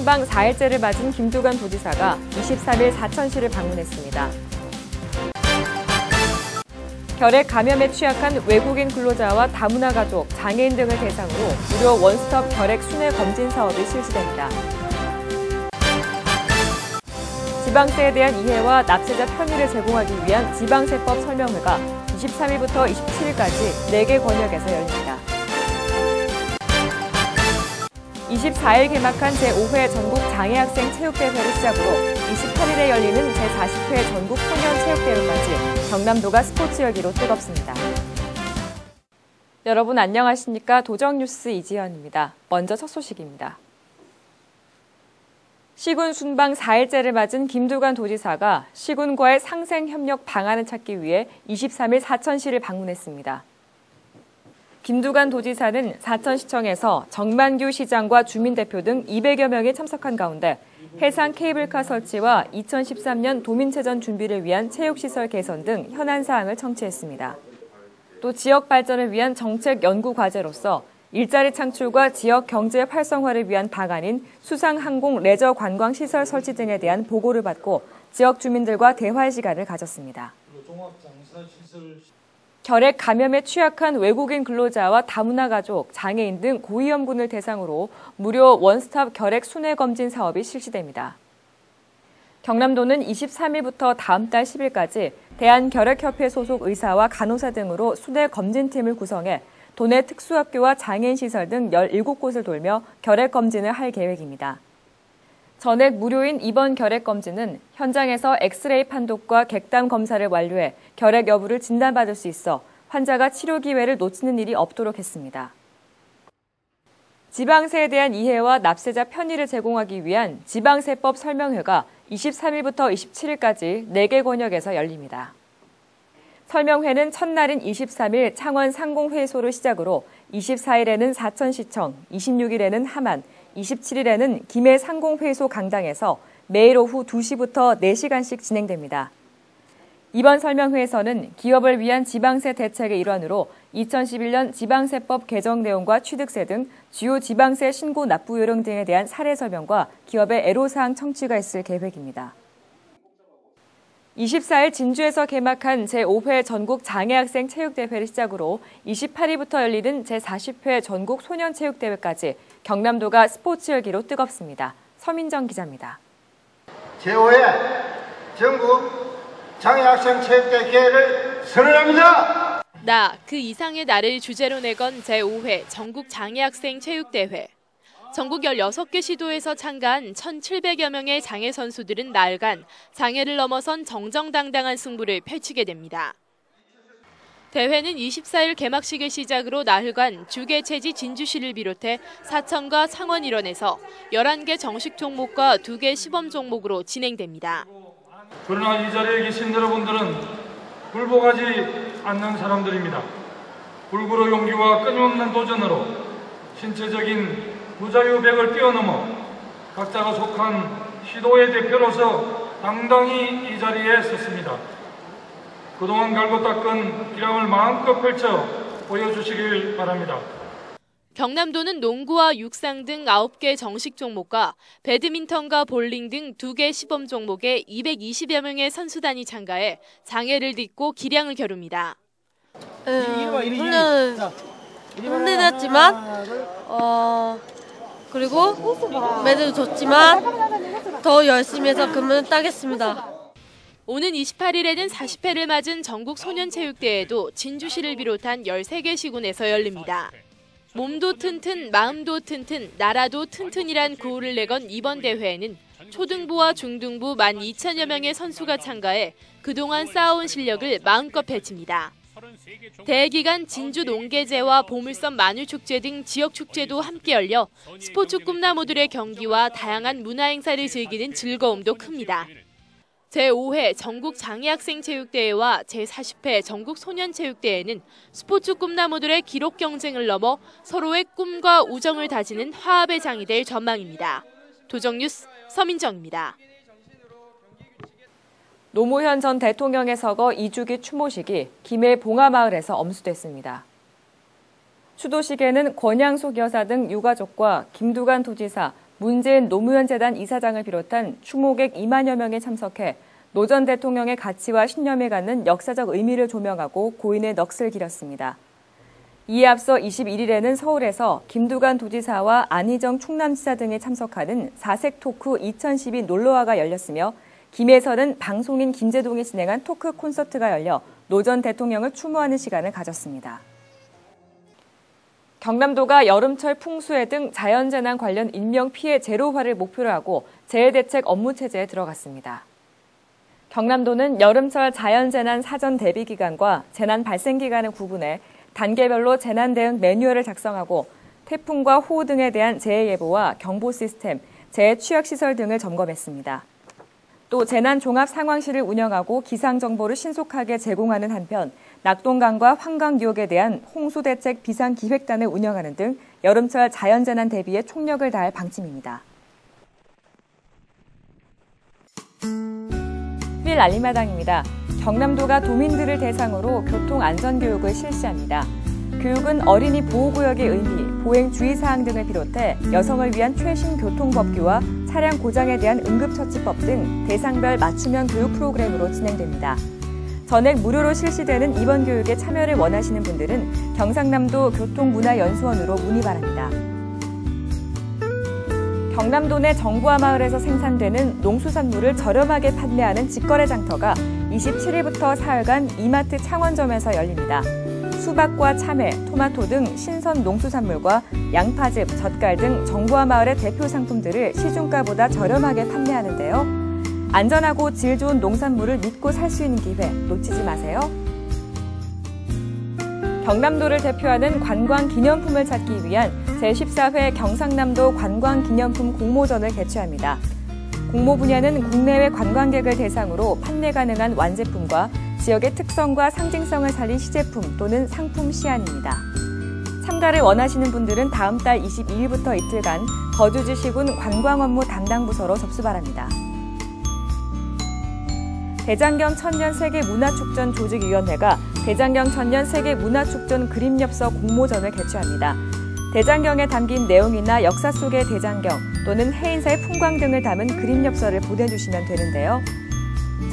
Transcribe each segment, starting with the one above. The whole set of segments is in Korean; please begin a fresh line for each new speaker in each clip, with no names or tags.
순방 4일째를 맞은 김두관 도지사가 23일 사천시를 방문했습니다. 결핵 감염에 취약한 외국인 근로자와 다문화 가족, 장애인 등을 대상으로 무료 원스톱 결핵 순회 검진 사업이 실시됩니다. 지방세에 대한 이해와 납세자 편의를 제공하기 위한 지방세법 설명회가 23일부터 27일까지 4개 권역에서 열립니다. 24일 개막한 제5회 전국 장애학생 체육대회를 시작으로 28일에 열리는 제40회 전국 소년체육대회까지 경남도가 스포츠 열기로 뜨겁습니다. 여러분 안녕하십니까? 도정뉴스 이지연입니다. 먼저 첫 소식입니다. 시군 순방 4일째를 맞은 김두관 도지사가 시군과의 상생협력 방안을 찾기 위해 23일 사천시를 방문했습니다. 김두관 도지사는 사천시청에서 정만규 시장과 주민대표 등 200여 명이 참석한 가운데 해상 케이블카 설치와 2013년 도민체전 준비를 위한 체육시설 개선 등 현안 사항을 청취했습니다. 또 지역 발전을 위한 정책 연구 과제로서 일자리 창출과 지역 경제 활성화를 위한 방안인 수상 항공 레저 관광 시설 설치 등에 대한 보고를 받고 지역 주민들과 대화 시간을 가졌습니다. 결핵 감염에 취약한 외국인 근로자와 다문화 가족, 장애인 등 고위험군을 대상으로 무료 원스톱 결핵 순회 검진 사업이 실시됩니다. 경남도는 23일부터 다음 달 10일까지 대한결핵협회 소속 의사와 간호사 등으로 순회 검진팀을 구성해 도내 특수학교와 장애인 시설 등 17곳을 돌며 결핵 검진을 할 계획입니다. 전액 무료인 이번 결핵 검진은 현장에서 엑스레이 판독과 객담 검사를 완료해 결핵 여부를 진단받을 수 있어 환자가 치료 기회를 놓치는 일이 없도록 했습니다. 지방세에 대한 이해와 납세자 편의를 제공하기 위한 지방세법 설명회가 23일부터 27일까지 4개 권역에서 열립니다. 설명회는 첫날인 23일 창원 상공회의소를 시작으로 24일에는 사천시청, 26일에는 함안, 27일에는 김해 상공회의소 강당에서 매일 오후 2시부터 4시간씩 진행됩니다. 이번 설명회에서는 기업을 위한 지방세 대책의 일환으로 2011년 지방세법 개정 내용과 취득세 등 주요 지방세 신고 납부 요령 등에 대한 사례 설명과 기업의 애로사항 청취가 있을 계획입니다. 24일 진주에서 개막한 제5회 전국 장애학생 체육대회를 시작으로 28일부터 열리는 제40회 전국 소년체육대회까지 경남도가 스포츠 열기로 뜨겁습니다. 서민정 기자입니다.
제5회 전국 장애학생 체육대회 개회를 선언합니다.
나 그 이상의 나를 주제로 내건 제5회 전국 장애학생 체육대회. 전국 16개 시도에서 참가한 1,700여 명의 장애 선수들은 나흘간 장애를 넘어선 정정당당한 승부를 펼치게 됩니다. 대회는 24일 개막식을 시작으로 나흘간 주계체지 진주시를 비롯해 사천과 창원 일원에서 11개 정식 종목과 2개 시범 종목으로 진행됩니다.
그러나 이 자리에 계신 여러분들은 굴복하지 않는 사람들입니다. 불구로 용기와 끊임없는 도전으로 신체적인 무자유벽을 뛰어넘어 각자가 속한 시도의 대표로서 당당히 이 자리에 섰습니다. 그동안 갈고 닦은 기량을 마음껏 펼쳐 보여주시길 바랍니다.
경남도는 농구와 육상 등 9개 정식 종목과 배드민턴과 볼링 등 2개 시범 종목에 220여 명의 선수단이 참가해 장애를 딛고 기량을 겨룹니다.
훈련을 힘들었지만 그리고 메달도 줬지만 더 열심히 해서 금을 따겠습니다.
오는 28일에는 40회를 맞은 전국 소년체육대회도 진주시를 비롯한 13개 시군에서 열립니다. 몸도 튼튼, 마음도 튼튼, 나라도 튼튼이란 구호를 내건 이번 대회에는 초등부와 중등부 12,000여 명의 선수가 참가해 그동안 쌓아온 실력을 마음껏 펼칩니다. 대회 기간 진주 농계제와 보물섬 마늘축제 등 지역축제도 함께 열려 스포츠 꿈나무들의 경기와 다양한 문화행사를 즐기는 즐거움도 큽니다. 제5회 전국 장애학생 체육대회와 제40회 전국 소년체육대회는 스포츠 꿈나무들의 기록 경쟁을 넘어 서로의 꿈과 우정을 다지는 화합의 장이 될 전망입니다. 도정뉴스 서민정입니다.
노무현 전 대통령의 서거 2주기 추모식이 김해 봉하마을에서 엄수됐습니다. 추도식에는 권양숙 여사 등 유가족과 김두관 도지사, 문재인 노무현 재단 이사장을 비롯한 추모객 2만여 명이 참석해 노 전 대통령의 가치와 신념에 갖는 역사적 의미를 조명하고 고인의 넋을 기렸습니다. 이에 앞서 21일에는 서울에서 김두관 도지사와 안희정 충남지사 등이 참석하는 사색 토크 2012 놀러와가 열렸으며 김해에서는 방송인 김재동이 진행한 토크 콘서트가 열려 노 전 대통령을 추모하는 시간을 가졌습니다. 경남도가 여름철 풍수해 등 자연재난 관련 인명피해 제로화를 목표로 하고 재해대책 업무체제에 들어갔습니다. 경남도는 여름철 자연재난 사전 대비 기간과 재난 발생 기간을 구분해 단계별로 재난 대응 매뉴얼을 작성하고 태풍과 호우 등에 대한 재해 예보와 경보 시스템, 재해 취약 시설 등을 점검했습니다. 또 재난 종합 상황실을 운영하고 기상 정보를 신속하게 제공하는 한편 낙동강과 환강 유역에 대한 홍수 대책 비상 기획단을 운영하는 등 여름철 자연재난 대비에 총력을 다할 방침입니다. 휴일 알림마당입니다. 경남도가 도민들을 대상으로 교통안전교육을 실시합니다. 교육은 어린이 보호구역의 의미, 보행 주의사항 등을 비롯해 여성을 위한 최신 교통법규와 차량 고장에 대한 응급처치법 등 대상별 맞춤형 교육 프로그램으로 진행됩니다. 전액 무료로 실시되는 이번 교육에 참여를 원하시는 분들은 경상남도 교통문화연수원으로 문의 바랍니다. 경남도 내 정부화 마을에서 생산되는 농수산물을 저렴하게 판매하는 직거래 장터가 27일부터 사흘간 이마트 창원점에서 열립니다. 수박과 참외, 토마토 등 신선 농수산물과 양파즙, 젓갈 등 정부화 마을의 대표 상품들을 시중가보다 저렴하게 판매하는데요. 안전하고 질 좋은 농산물을 믿고 살 수 있는 기회 놓치지 마세요. 경남도를 대표하는 관광 기념품을 찾기 위한 제14회 경상남도 관광기념품 공모전을 개최합니다. 공모 분야는 국내외 관광객을 대상으로 판매 가능한 완제품과 지역의 특성과 상징성을 살린 시제품 또는 상품 시안입니다. 참가를 원하시는 분들은 다음 달 22일부터 이틀간 거주지 시군 관광업무 담당 부서로 접수 바랍니다. 대장경 천년 세계문화축전 조직위원회가 대장경 천년 세계문화축전 그림엽서 공모전을 개최합니다. 대장경에 담긴 내용이나 역사 속의 대장경 또는 해인사의 풍광 등을 담은 그림엽서를 보내주시면 되는데요.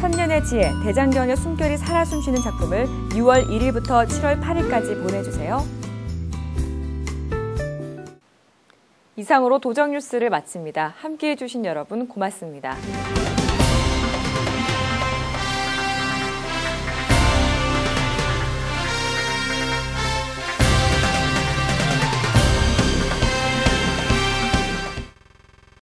천년의 지혜, 대장경의 숨결이 살아 숨쉬는 작품을 6월 1일부터 7월 8일까지 보내주세요. 이상으로 도정뉴스를 마칩니다. 함께해 주신 여러분 고맙습니다.